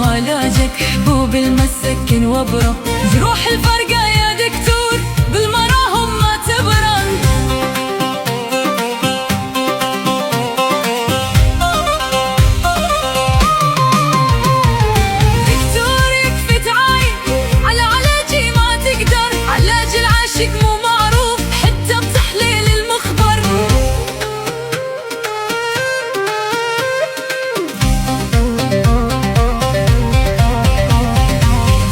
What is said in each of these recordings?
علاجك حبوب المسكن وبره جروح الفرقة يا دكتور بالمراهم ما تبرن. دكتور يكفي تعاين على علاجي ما تقدر، علاج العاشق مو معروف حتى بتحليل المخبر.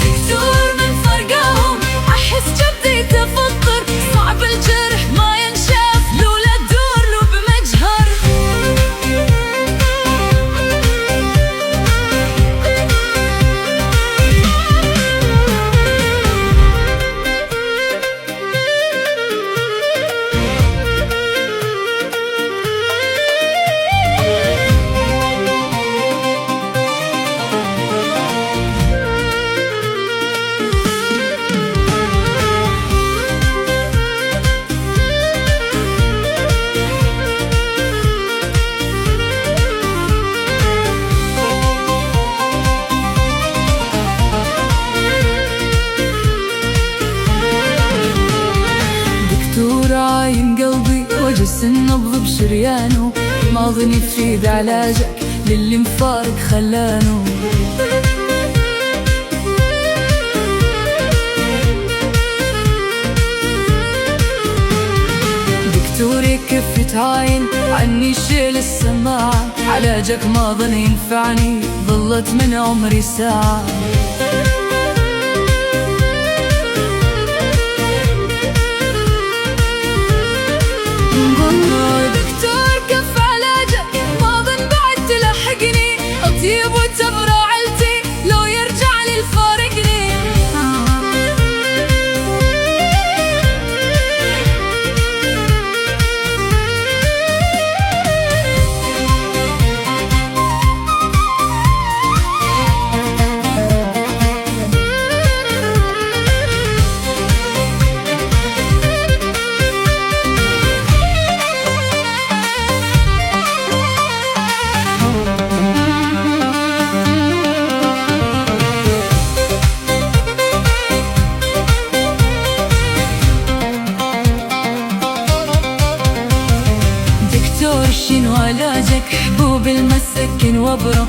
دكتور من فرقاهم أحس جبدي تفطر، صعب الجرح ما ينشاف لولا تدور له بمجهر. دكتور عاين قلبي وجس النبض بشريانه، ماضني يفيد علاجك للي مفارق خلانه. دكتور يكفي تعاين عني شيل السماعة، علاجك ما ظن ينفعني ظلت من عمري ساعة. دكتور كف علاجك ما ظن بعد تلحقني، اطيب وتبرى عيلتي لو يرجع لي الفارقني. دكتور شنو علاجك حبوب المسكن وبره